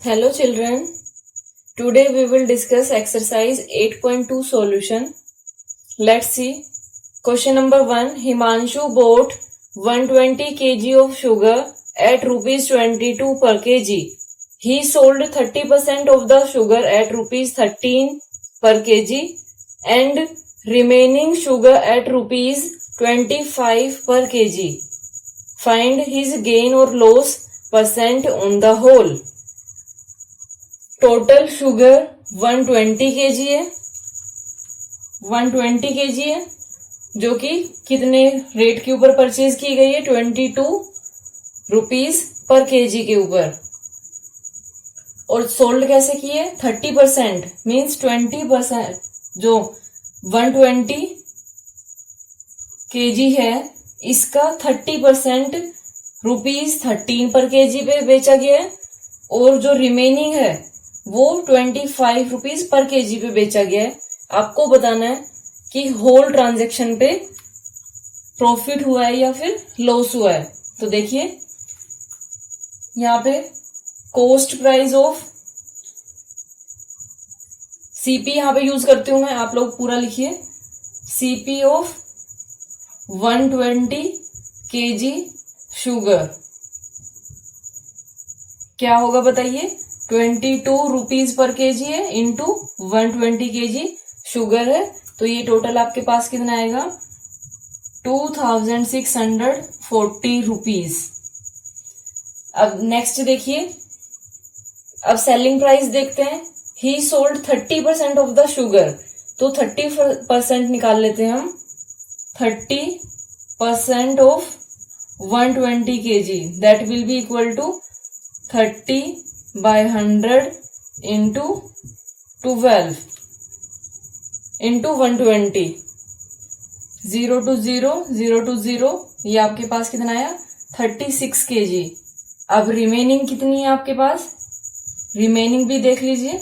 Hello children, today we will discuss exercise 8.2 solution. Let's see. Question number 1. Himanshu bought 120 kg of sugar at rupees 22 per kg. He sold 30% of the sugar at rupees 13 per kg and remaining sugar at rupees 25 per kg. Find his gain or loss percent on the whole. Total sugar 120 kg है, 120 kg है जो कि कितने rate के ऊपर purchase की गई है, 22 रुपीज पर केजी के ऊपर। और सोल्ड कैसे की है, 30% मीन्स 20%। जो 120 kg है इसका 30% रुपीज 13 पर केजी पे बेचा गया है और जो रिमेनिंग है वो 25 रुपीज पर केजी पे बेचा गया है। आपको बताना है कि होल ट्रांजैक्शन पे प्रॉफिट हुआ है या फिर लॉस हुआ है। तो देखिए यहाँ पे कॉस्ट प्राइस ऑफ सीपी यहाँ पे यूज करती हूं मैं, आप लोग पूरा लिखिए। सीपी ऑफ 120 kg शुगर क्या होगा बताइए, 22 रुपीज पर केजी है इंटू 120 kg शुगर है, तो ये टोटल आपके पास कितना आएगा, 2640 रुपीज। अब नेक्स्ट देखिए, अब सेलिंग प्राइस देखते हैं। He sold 30% off the sugar, तो 30% निकाल लेते हैं हम। 30% off 120 kg that will be equal to 30/100 into 12 into 120, 0 to 0, 0 to 0, ये आपके पास कितना आया, 36 kg। अब रिमेनिंग कितनी है आपके पास, रिमेनिंग भी देख लीजिए।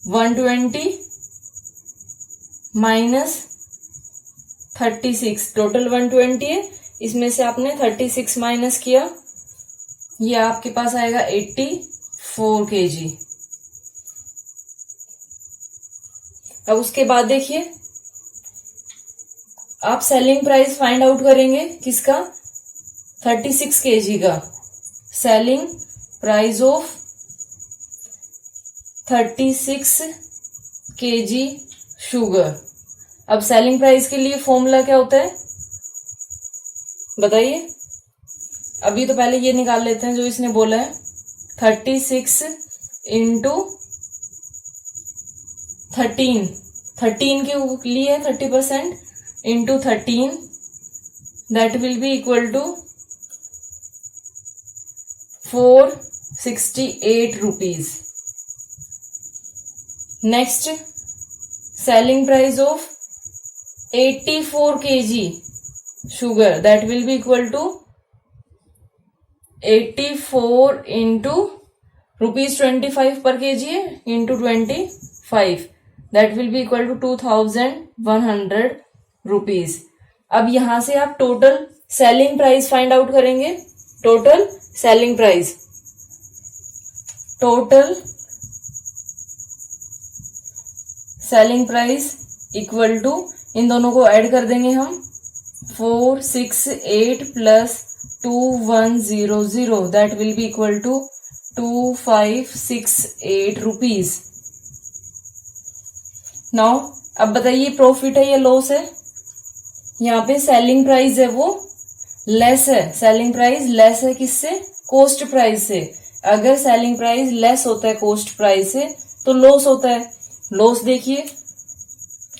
120 माइनस 36, टोटल 120 है, इसमें से आपने 36 माइनस किया, ये आपके पास आएगा 84 kg। अब उसके बाद देखिए, आप सेलिंग प्राइस फाइंड आउट करेंगे किसका, 36 kg का। Selling price of 36 kg sugar. अब सेलिंग प्राइस के लिए फॉर्मूला क्या होता है बताइए। अभी तो पहले ये निकाल लेते हैं जो इसने बोला है, 36 इंटू 13 के लिए 30% into 13 that will be equal to 468 rupees. Next, selling price of 84 kg शुगर that will be equal to 84 into rupees 25 per kg है into 25 that will be equal to 2100 rupees. अब यहां से आप total selling price find out करेंगे। Total selling price, total selling price equal to, इन दोनों को ऐड कर देंगे हम, 468 plus 2100 that will be equal to 2568 rupees. Now अब बताइए प्रॉफिट है या लॉस है। यहाँ पे सेलिंग प्राइस है वो लेस है, सेलिंग प्राइस लेस है किससे, कॉस्ट प्राइस से। अगर सेलिंग प्राइस लेस होता है कॉस्ट प्राइस से तो लॉस होता है। लॉस देखिए,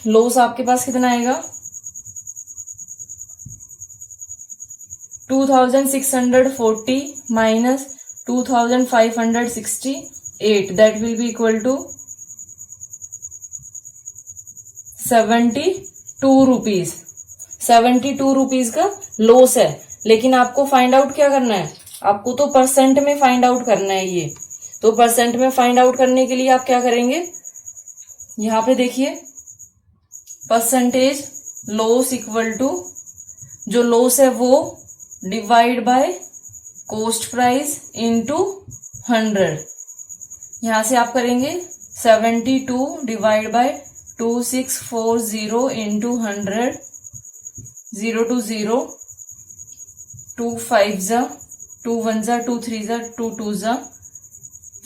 लॉस आपके पास कितना आएगा, 2640 minus 2568 that will be equal to 72 rupees. 72 rupees का लॉस है, लेकिन आपको फाइंड आउट क्या करना है, आपको तो परसेंट में फाइंड आउट करना है ये। तो परसेंट में फाइंड आउट करने के लिए आप क्या करेंगे, यहां पे देखिए परसेंटेज लॉस इक्वल टू, जो लॉस है वो divide by cost price into 100। यहां से आप करेंगे 72 डिवाइड बाय 2640 इंटू 100, 0 to 0, 2 5 जा, 2 1 जा, 2 3 जा, 2 2 जा,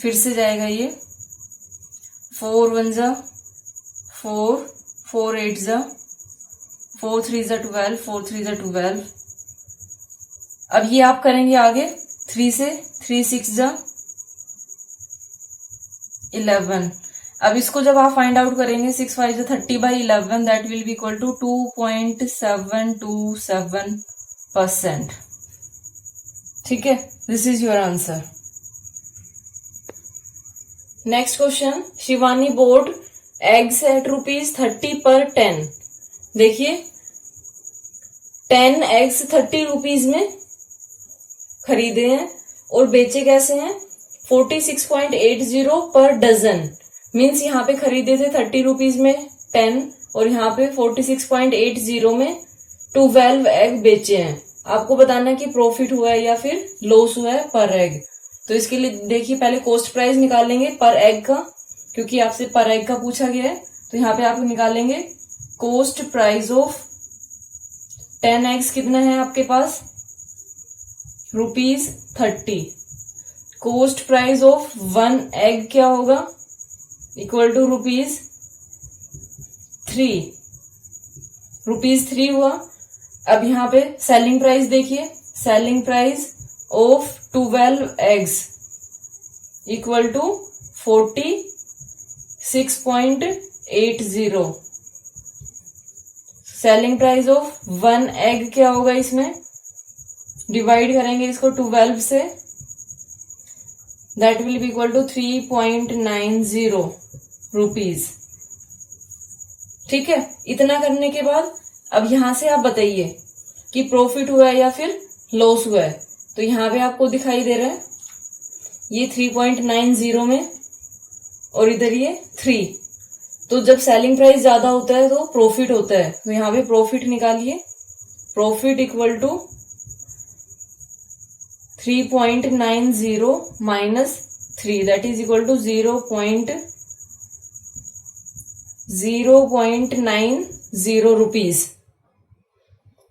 फिर से जाएगा ये 4 1 जा 4, 4 8 जा, 4 3 जा 12, 4 3 जा 12। अब ये आप करेंगे आगे 3 से, 3 6 जा 11। अब इसको जब आप फाइंड आउट करेंगे 6 5 जा 30/11, that will be equal to 2.727%। ठीक है, this is your answer. Next question, Shivani bought eggs at ₹30 per 10। देखिए 10 एग्स 30 रुपीज में खरीदे हैं और बेचे कैसे हैं 46.80 पर डजन। मीन्स यहाँ पे खरीदे थे 30 रुपीज में 10 और यहाँ पे 46.80 में 12 एग बेचे हैं। आपको बताना है कि प्रॉफिट हुआ है या फिर लॉस हुआ है पर एग। तो इसके लिए देखिए पहले कॉस्ट प्राइस निकालेंगे पर एग का, क्योंकि आपसे पर एग का पूछा गया है। तो यहाँ पे आप निकालेंगे कॉस्ट प्राइस ऑफ 10 एग्स कितना है आपके पास ₹30। कॉस्ट प्राइस ऑफ 1 एग क्या होगा इक्वल टू ₹3 हुआ। अब यहाँ पे सेलिंग प्राइस देखिए, selling price of 12 eggs equal to 46.80। Selling price of 1 egg क्या होगा, इसमें डिवाइड करेंगे इसको 12 से, that will be equal to 3.90 rupees. ठीक है, इतना करने के बाद अब यहां से आप बताइए कि प्रॉफिट हुआ है या फिर लॉस हुआ है। तो यहाँ पे आपको दिखाई दे रहा है ये 3.90 में और इधर ये 3। तो जब सेलिंग प्राइस ज्यादा होता है तो प्रॉफिट होता है। तो यहाँ पे प्रॉफिट निकालिए, profit equal to 3.90 minus 3, that is equal to 0.90 rupees.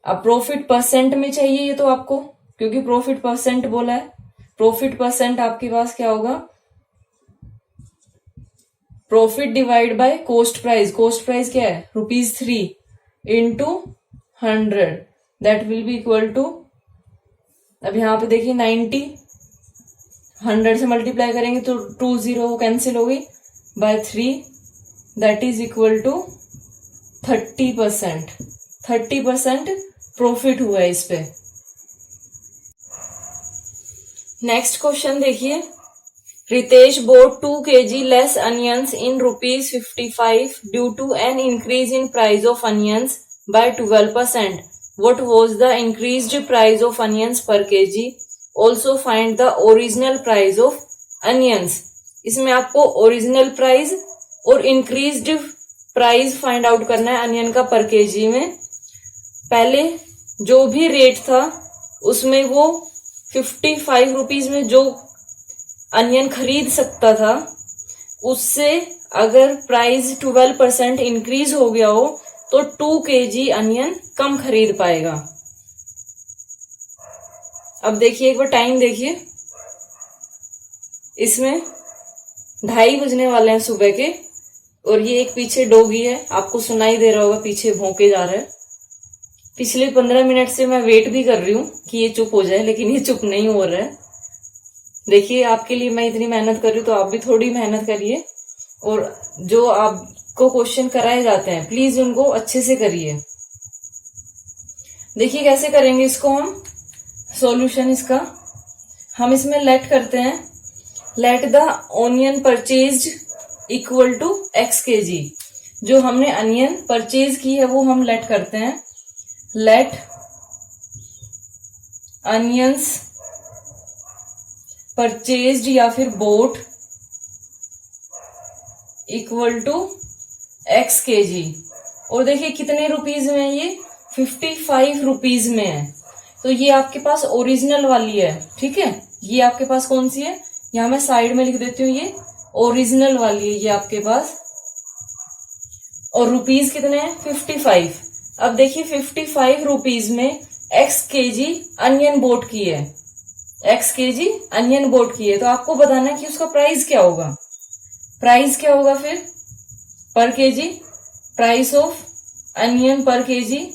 अब प्रॉफिट परसेंट में चाहिए ये तो आपको, क्योंकि प्रॉफिट परसेंट बोला है। प्रॉफिट परसेंट आपके पास क्या होगा, profit divide by cost price. Cost price क्या है ₹3 into 100, that will be equal to, अब यहां पे देखिए 90, 100 से मल्टीप्लाई करेंगे तो 2 0 कैंसिल हो गई by 3, that is equal to 30%। 30% profit हुआ है इस पे। नेक्स्ट क्वेश्चन देखिए, Ritesh bought 2 kg less onions in ₹55 due to an increase in price of onions by 12%. What was the increased price of onions per kg? Also find the original price of onions. इसमें आपको original price और increased price find out करना है onion का पर KG में। पहले जो भी रेट था उसमें वो 55 रुपीज में जो अनियन खरीद सकता था, उससे अगर प्राइस 12% इंक्रीज हो गया हो तो 2 kg अनियन कम खरीद पाएगा। अब देखिए एक बार टाइम देखिए, इसमें 2:30 बजने वाले हैं सुबह के, और ये एक पीछे डॉगी है, आपको सुनाई दे रहा होगा पीछे भौंके जा रहा है। पिछले 15 मिनट से मैं वेट भी कर रही हूँ कि ये चुप हो जाए, लेकिन ये चुप नहीं हो रहा है। देखिए आपके लिए मैं इतनी मेहनत कर रही हूँ तो आप भी थोड़ी मेहनत करिए, और जो आपको क्वेश्चन कराए जाते हैं प्लीज उनको अच्छे से करिए। देखिए कैसे करेंगे इसको हम, सॉल्यूशन इसका हम इसमें लेट करते हैं, let the onion purchased equal to x kg। जो हमने अनियन परचेज की है वो हम लेट करते हैं, लेट अनियंस परचेज्ड या फिर bought equal to x kg। और देखिए कितने रुपीज में है ये 55 रुपीज में है। तो ये आपके पास ओरिजिनल वाली है, ठीक है। ये आपके पास कौन सी है, यहां मैं साइड में लिख देती हूँ, ये ओरिजिनल वाली है ये आपके पास। और रुपीज कितने हैं, 55। अब देखिए 55 रुपीज में x kg अनियन बोट की है, x kg अनियन बोट की है। तो आपको बताना है कि उसका प्राइस क्या होगा। प्राइस क्या होगा फिर, per KG, price of onion per KG.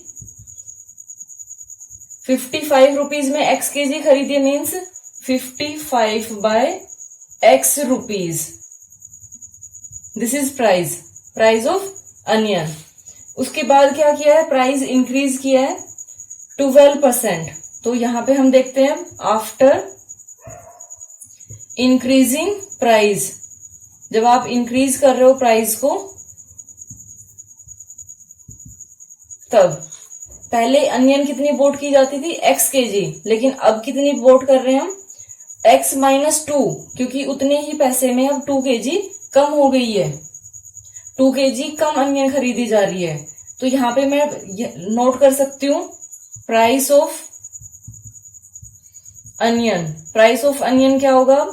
55 rupees में x kg खरीदिए means 55 by x rupees. This is price, price of onion. उसके बाद क्या किया है, प्राइस इंक्रीज किया है 12%। तो यहां पे हम देखते हैं आफ्टर इंक्रीजिंग प्राइस, जब आप इंक्रीज कर रहे हो प्राइस को तब। पहले अनियन कितनी बोट की जाती थी, x kg, लेकिन अब कितनी बोट कर रहे हैं हम, x -2, क्योंकि उतने ही पैसे में अब 2 kg कम हो गई है, 2 kg कम अनियन खरीदी जा रही है। तो यहां पे मैं नोट कर सकती हूँ price of onion. Price of onion क्या होगा,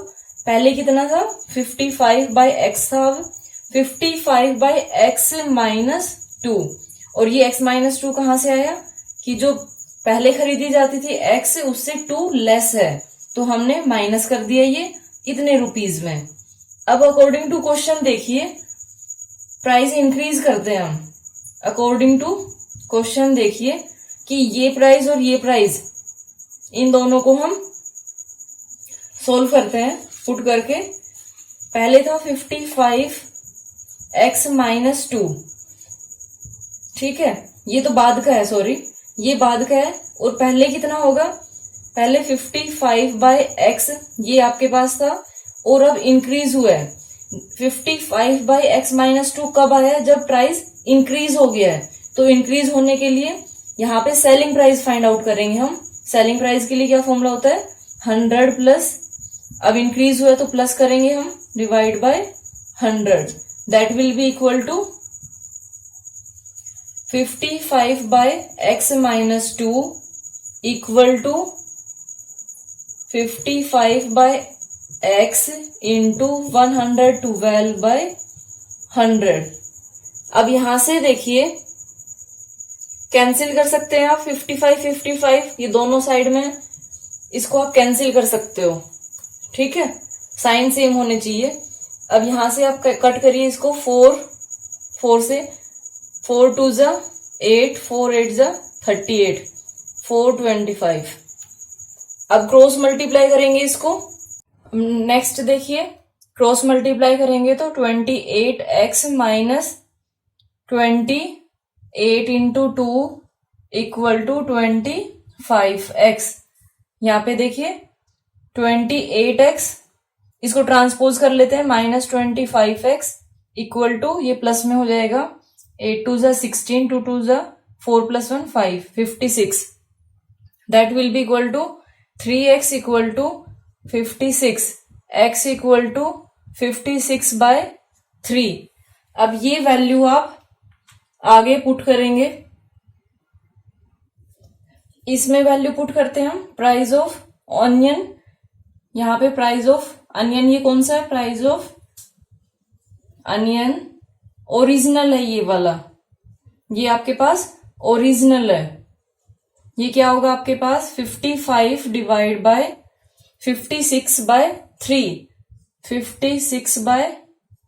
पहले कितना था 55 बाय x था, अब 55 बाय x -2। और ये x -2 कहां से आया कि जो पहले खरीदी जाती थी x उससे 2 लेस है, तो हमने माइनस कर दिया ये इतने रुपीज में। अब अकॉर्डिंग टू क्वेश्चन देखिए, प्राइस इंक्रीज करते हैं हम। अकॉर्डिंग टू क्वेश्चन देखिए कि ये प्राइस और ये प्राइस, इन दोनों को हम सोल्व करते हैं पुट करके। पहले था 55 x -2, ठीक है, ये तो बाद का है, सॉरी ये बाद का है। और पहले कितना होगा, पहले 55 बाय x ये आपके पास था, और अब इंक्रीज हुआ है 55 बाय x -2। कब आया, जब प्राइस इंक्रीज हो गया है। तो इंक्रीज होने के लिए यहाँ पे सेलिंग प्राइस फाइंड आउट करेंगे हम। सेलिंग प्राइस के लिए क्या फॉर्मूला होता है, 100 प्लस, अब इंक्रीज हुआ है तो प्लस करेंगे हम, divide by 100, that will be equal to 55 by x -2 equal to 55 by x into 112 by 100। अब यहां से देखिए कैंसिल कर सकते हैं आप 55 55, ये दोनों साइड में इसको आप कैंसिल कर सकते हो, ठीक है, साइन सेम होने चाहिए। अब यहां से आप कट करिए इसको, 4 से, 4 2 जा 8, 4 8 जा 38, 425। अब क्रॉस मल्टीप्लाई करेंगे इसको। नेक्स्ट देखिए, क्रॉस मल्टीप्लाई करेंगे तो 28x -28 into 2 equal to 25x। यहाँ पे देखिए 28x, इसको ट्रांसपोज कर लेते हैं, -25x इक्वल टू, ये प्लस में हो जाएगा, 8 2 जा 16, 2 2 जा 4 + 1 5, 56। That will be equal to 3x equal to 56, x equal to 56 by 3। अब ये वैल्यू आप आगे पुट करेंगे, इसमें वैल्यू पुट करते हैं हम, प्राइस ऑफ ऑनियन। यहाँ पे प्राइस ऑफ अनियन, ये कौन सा है, प्राइस ऑफ अनियन ओरिजिनल है ये वाला, ये आपके पास ओरिजिनल है। ये क्या होगा आपके पास, 55 divide by 56 by 3, 56 by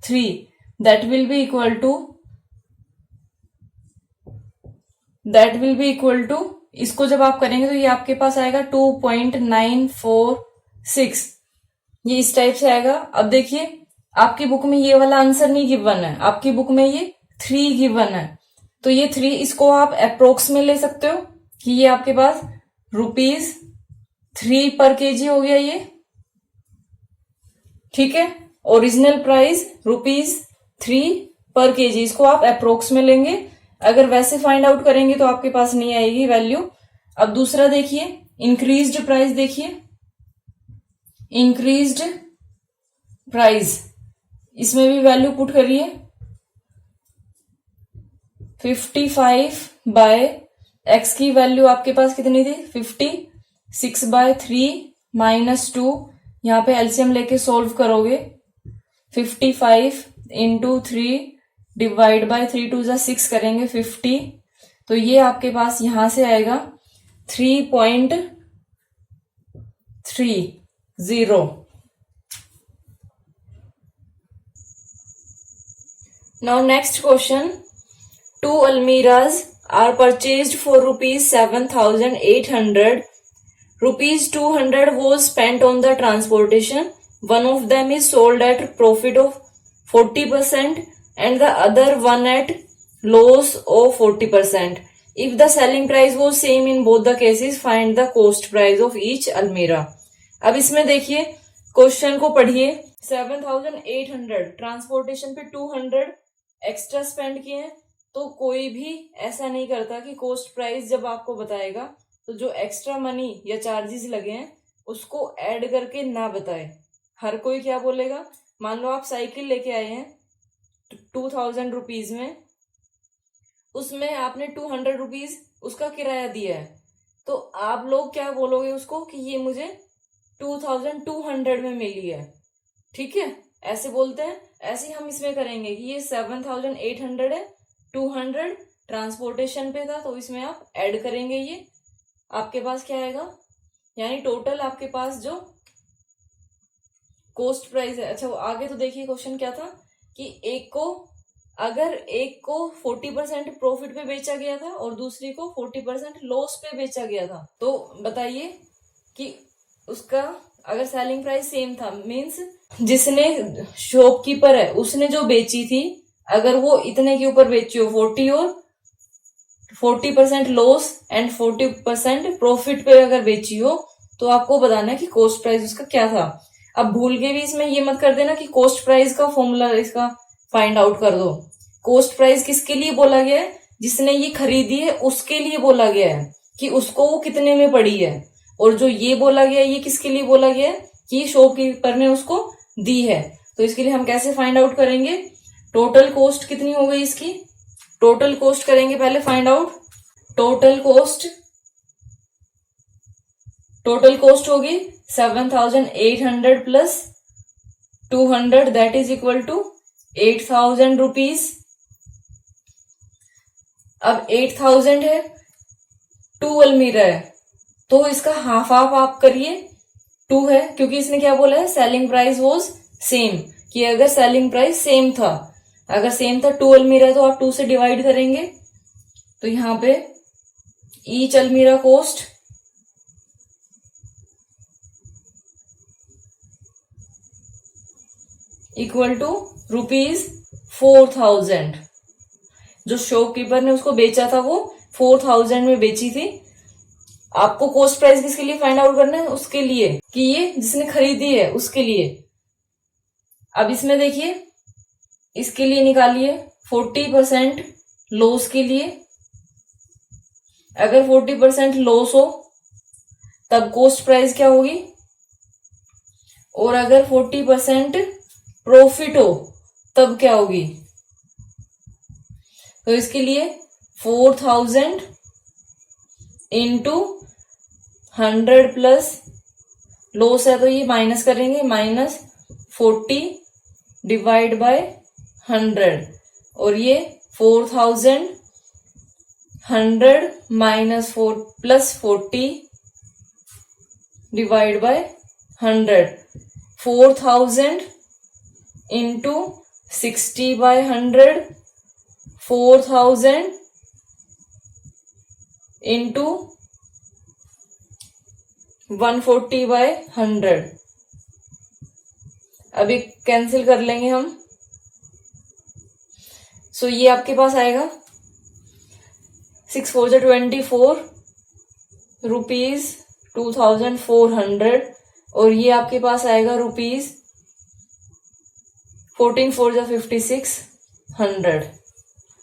3, that will be equal to, इसको जब आप करेंगे तो ये आपके पास आएगा 2.946, ये इस टाइप से आएगा। अब देखिए आपकी बुक में ये वाला आंसर नहीं गिवन है, आपकी बुक में ये 3 गिवन है, तो ये 3 इसको आप अप्रोक्स में ले सकते हो कि ये आपके पास ₹3 पर केजी हो गया ये, ठीक है। ओरिजिनल प्राइस ₹3 पर केजी, इसको आप अप्रोक्स में लेंगे। अगर वैसे फाइंड आउट करेंगे तो आपके पास नहीं आएगी वैल्यू। अब दूसरा देखिए, इंक्रीज्ड प्राइस देखिए, इंक्रीज्ड प्राइस, इसमें भी वैल्यू पुट करिए, 55 बाय x की वैल्यू आपके पास कितनी थी, 50, 6/3 -2, यहाँ पे एलसीएम लेके सोल्व करोगे 55 इंटू 3 डिवाइड बाय 3 2 जा 6 करेंगे 50, तो ये आपके पास यहां से आएगा 3.30. Now next question. 2 almiras are purchased for rupees 7,800. Rupees 200 was spent on the transportation. One of them is sold at profit of 40% and the other one at loss of 40%. If the selling price was same in both the cases, find the cost price of each almirah. अब इसमें देखिए, question को पढ़िए. 7,800 transportation पे 200 extra spend किए हैं, तो कोई भी ऐसा नहीं करता कि कोस्ट प्राइस जब आपको बताएगा तो जो एक्स्ट्रा मनी या चार्जेस लगे हैं उसको ऐड करके ना बताए. हर कोई क्या बोलेगा, मान लो आप साइकिल लेके आए हैं 2,000 रुपीज में, उसमें आपने 200 रुपीज उसका किराया दिया है, तो आप लोग क्या बोलोगे उसको कि ये मुझे 2,200 में मिली है. ठीक है, ऐसे बोलते हैं. ऐसे ही हम इसमें करेंगे कि ये 7,800 है, 200 ट्रांसपोर्टेशन पे था, तो इसमें आप ऐड करेंगे. ये आपके पास क्या आएगा, यानी टोटल आपके पास जो कोस्ट प्राइस है. अच्छा, आगे तो देखिए क्वेश्चन क्या था कि अगर एक को 40% प्रॉफिट पे बेचा गया था और दूसरी को 40% लॉस पे बेचा गया था, तो बताइए कि उसका अगर सेलिंग प्राइस सेम था, मीन्स जिसने शॉपकीपर है उसने जो बेची थी, अगर वो इतने के ऊपर बेची हो 40 और 40% लॉस एंड 40% प्रॉफिट पे अगर बेची हो, तो आपको बताना है कि कोस्ट प्राइस उसका क्या था. अब भूल के भी इसमें ये मत कर देना कि कोस्ट प्राइस का फॉर्मूला इसका फाइंड आउट कर दो. कोस्ट प्राइस किसके लिए बोला गया है, जिसने ये खरीदी है उसके लिए बोला गया है कि उसको वो कितने में पड़ी है. और जो ये बोला गया है ये किसके लिए बोला गया है कि शॉपकीपर ने उसको दी है. तो इसके लिए हम कैसे फाइंड आउट करेंगे, टोटल कॉस्ट कितनी हो गई इसकी, टोटल कॉस्ट करेंगे पहले फाइंड आउट. टोटल कॉस्ट होगी 7,800 plus 200, that is equal to 8,000 rupees. अब 8,000 है, 2 अलमीरा है, तो इसका हाफ आप करिए. 2 है क्योंकि इसने क्या बोला है, सेलिंग प्राइस वॉज सेम, कि अगर सेलिंग प्राइस सेम था, अगर सेम था 2 अलमीरा है तो आप 2 से डिवाइड करेंगे. तो यहां पे ईच अलमीरा कॉस्ट इक्वल टू ₹4,000. जो शॉपकीपर ने उसको बेचा था वो 4,000 में बेची थी. आपको कॉस्ट प्राइस किसके लिए फाइंड आउट करना है, उसके लिए कि ये जिसने खरीदी है उसके लिए. अब इसमें देखिए, इसके लिए निकालिए 40% लॉस के लिए. अगर 40% लॉस हो तब कॉस्ट प्राइस क्या होगी, और अगर 40% प्रॉफिट हो तब क्या होगी. तो इसके लिए 4,000 इंटू 100 प्लस लॉस है तो ये माइनस करेंगे, -40 डिवाइड बाय 100, और ये 4,000 100 -4 plus 40 divide by 100, 4,000 into 60/100, 4,000 into 140/100. अभी कैंसिल कर लेंगे हम. सो ये आपके पास आएगा 6 4 24 रुपीज 2,400, और ये आपके पास आएगा रुपीज 14 4 5600.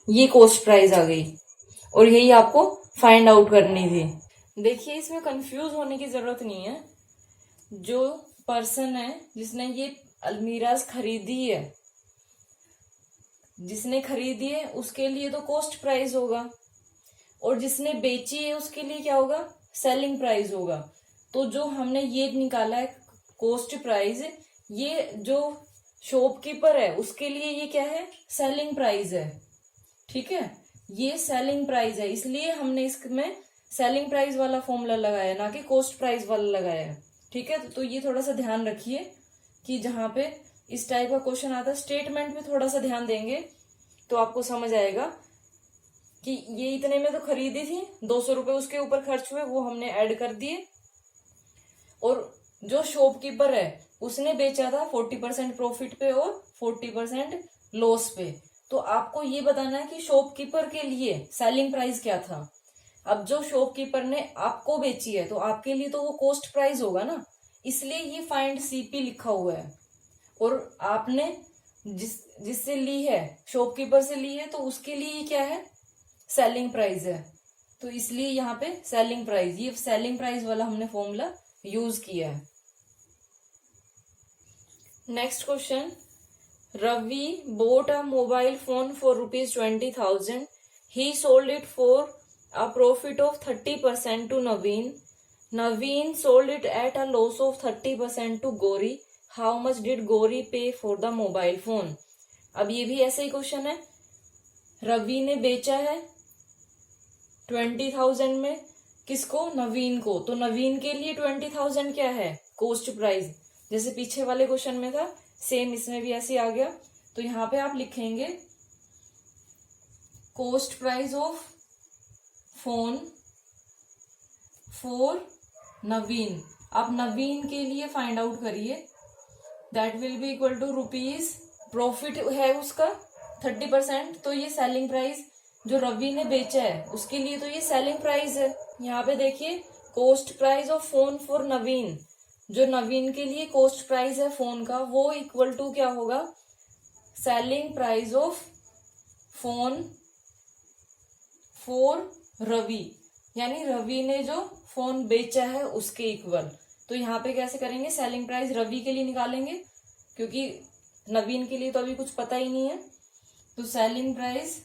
ये कॉस्ट प्राइस आ गई और यही आपको फाइंड आउट करनी थी. देखिए, इसमें कंफ्यूज होने की जरूरत नहीं है. जो पर्सन है जिसने ये अलमीराज खरीदी है, उसके लिए तो कॉस्ट प्राइस होगा, और जिसने बेची है उसके लिए क्या होगा, सेलिंग प्राइस होगा. तो जो हमने ये निकाला है कॉस्ट प्राइस, ये जो शॉपकीपर है उसके लिए ये क्या है, सेलिंग प्राइस है। ठीक है, ये सेलिंग प्राइस है, इसलिए हमने इसमें सेलिंग प्राइस वाला फॉर्मूला लगाया, ना कि कॉस्ट प्राइस वाला लगाया है। ठीक है, तो ये थोड़ा सा ध्यान रखिए कि जहां पे इस टाइप का क्वेश्चन आता है, स्टेटमेंट में थोड़ा सा ध्यान देंगे तो आपको समझ आएगा कि ये इतने में तो खरीदी थी, 200 रुपए उसके ऊपर खर्च हुए, वो हमने ऐड कर दिए। और जो शॉपकीपर है उसने बेचा था 40% प्रॉफिट पे और 40% लॉस पे। तो आपको ये बताना है कि शॉपकीपर के लिए सेलिंग प्राइस क्या था। अब जो शॉपकीपर ने आपको बेची है तो आपके लिए तो वो कॉस्ट प्राइस होगा ना, इसलिए ये फाइंड सीपी लिखा हुआ है। और आपने जिससे ली है, शॉपकीपर से ली है, तो उसके लिए क्या है, सेलिंग प्राइस है। तो इसलिए यहाँ पे सेलिंग प्राइस, ये सेलिंग प्राइस वाला हमने फॉर्मूला यूज किया है। Next question, Ravi bought a mobile phone for ₹20,000. He sold it for a profit of 30% to Naveen. Naveen sold it at a loss of 30% to Gauri. How much did Gauri pay for the mobile phone? अब ये भी ऐसा ही question है। रवि ने बेचा है 20,000 में, किसको, नवीन को। तो नवीन के लिए 20,000 क्या है, कॉस्ट प्राइस। जैसे पीछे वाले क्वेश्चन में था, सेम इसमें भी ऐसे आ गया। तो यहाँ पे आप लिखेंगे cost price of phone for Naveen. आप नवीन के लिए फाइंड आउट करिए, that will be equal to rupees, profit है उसका 30%, तो ये सेलिंग प्राइस जो रवि ने बेचा है उसके लिए तो ये सेलिंग प्राइस है। यहाँ पे देखिए cost price of phone for Naveen, जो नवीन के लिए कॉस्ट प्राइस है फोन का, वो इक्वल टू क्या होगा, selling price of phone for Ravi, यानी रवि ने जो फोन बेचा है उसके इक्वल। तो यहाँ पे कैसे करेंगे, सेलिंग प्राइस रवि के लिए निकालेंगे, क्योंकि नवीन के लिए तो अभी कुछ पता ही नहीं है। तो सेलिंग प्राइस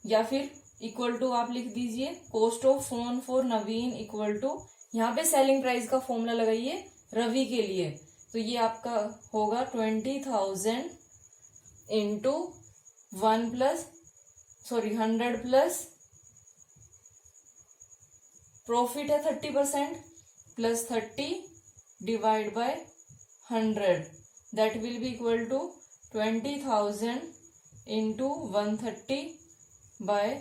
या फिर इक्वल टू आप लिख दीजिए cost of phone for Naveen equal to, यहाँ पे सेलिंग प्राइस का फॉर्मूला लगाइए रवि के लिए। तो ये आपका होगा 20,000 इंटू 100 प्लस प्रॉफिट है 30% plus 30 divide by 100, that will be equal to 20,000 into 130 by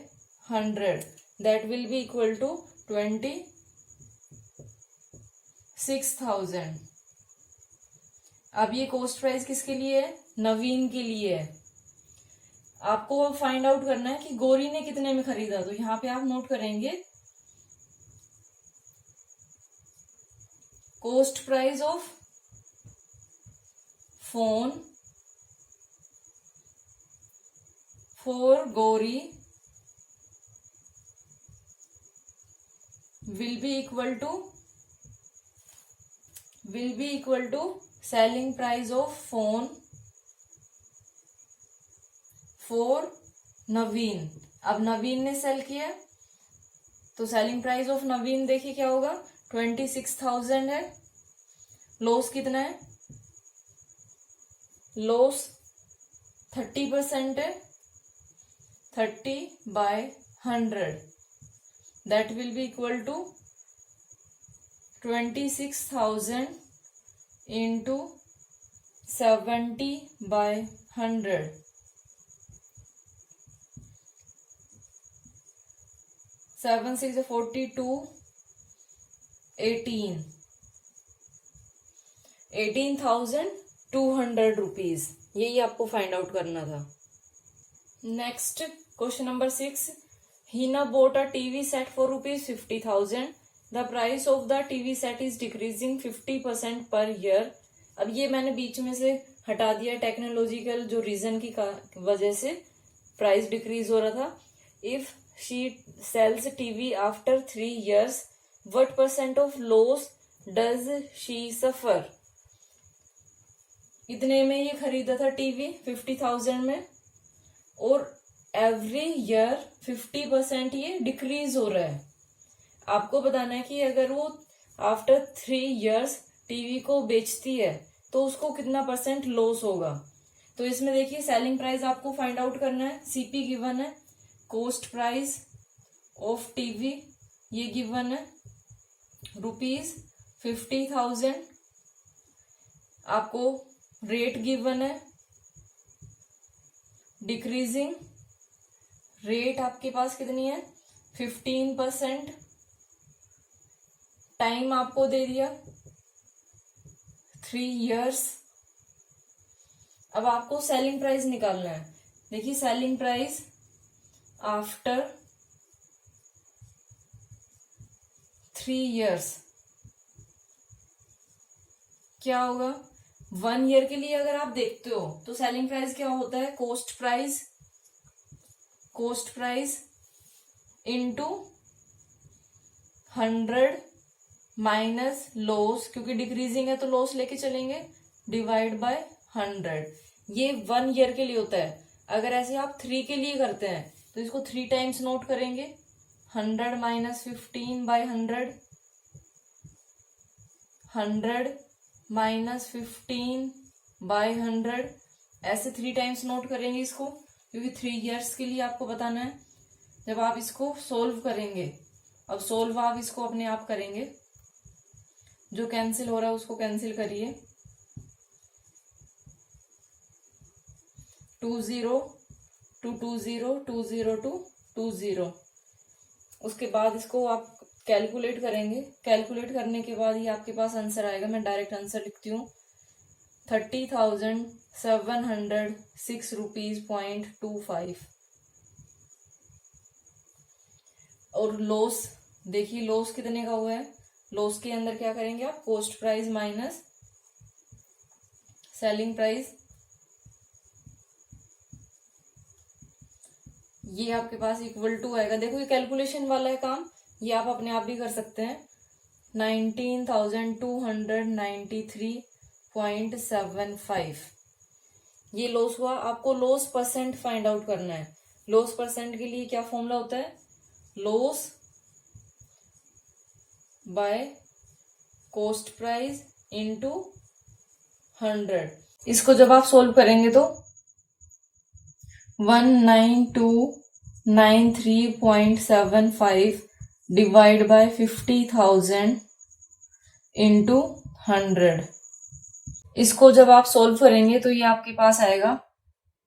100, that will be equal to 26,000। अब ये कॉस्ट प्राइस किसके लिए है, नवीन के लिए है। आपको फाइंड आउट करना है कि गौरी ने कितने में खरीदा। तो यहाँ पे आप नोट करेंगे cost price of phone for Gauri will be equal to selling price of phone for नवीन। अब नवीन ने सेल किया तो सेलिंग प्राइस ऑफ नवीन देखिए क्या होगा, 26,000 है। लॉस कितना है, लॉस 30% है, 30/100, that will be equal to 26,000 into 70/100, 7 6 42, 18,200 rupees. यही आपको फाइंड आउट करना था। Next question number 6, Hina bought a TV set for ₹50,000. The price of the TV set is decreasing 50% per year. अब ये मैंने बीच में से हटा दिया, टेक्नोलॉजिकल जो रीजन की वजह से प्राइस डिक्रीज हो रहा था। If she sales TV after 3 years, what % of loss does she suffer? इतने में ये खरीदा था टीवी 50,000 में, और एवरी ईयर 50% ये डिक्रीज हो रहा है। आपको बताना है कि अगर वो आफ्टर 3 years टीवी को बेचती है तो उसको कितना % लॉस होगा। तो इसमें देखिए सेलिंग प्राइस आपको फाइंड आउट करना है, सीपी गिवन है, कॉस्ट प्राइस ऑफ टीवी ये गिवन है ₹50,000, आपको रेट गिवन है डिक्रीजिंग, रेट आपके पास कितनी है 15%, टाइम आपको दे दिया 3 years। अब आपको सेलिंग प्राइस निकालना है। देखिए सेलिंग प्राइस आफ्टर 3 years क्या होगा। 1 year के लिए अगर आप देखते हो तो सेलिंग प्राइस क्या होता है, cost price into 100 minus loss, क्योंकि डिक्रीजिंग है तो लॉस लेके चलेंगे, डिवाइड बाय 100। ये 1 year के लिए होता है। अगर ऐसे आप 3 के लिए करते हैं तो इसको 3 टाइम्स नोट करेंगे, 100 माइनस 15 बाय 100, 100 माइनस 15 बाय 100, ऐसे 3 टाइम्स नोट करेंगे इसको, क्योंकि 3 years के लिए आपको बताना है। जब आप इसको सोल्व करेंगे, अब सोल्व आप इसको अपने आप करेंगे, जो कैंसिल हो रहा है उसको कैंसिल करिए, 20 टू 20 20 टू 20। उसके बाद इसको आप कैलकुलेट करेंगे, कैलकुलेट करने के बाद ही आपके पास आंसर आएगा। मैं डायरेक्ट आंसर लिखती हूँ, 30,706 रुपीज .25। और लॉस देखिए, लॉस कितने का हुआ है। लॉस के अंदर क्या करेंगे आप, cost price minus selling price, ये आपके पास इक्वल टू आएगा। देखो ये कैलकुलेशन वाला है काम, ये आप अपने आप भी कर सकते हैं। 19,293.75 ये लॉस हुआ। आपको लॉस परसेंट फाइंड आउट करना है। लॉस परसेंट के लिए क्या फॉर्मूला होता है, loss by cost price into 100। इसको जब आप सोल्व करेंगे तो 19293.75 डिवाइड बाय 50,000 इंटू 100। इसको जब आप सोल्व करेंगे तो ये आपके पास आएगा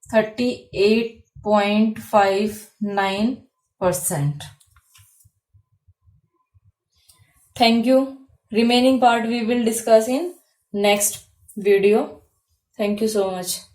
38.59%। Thank you. Remaining part we will discuss in next video. Thank you so much.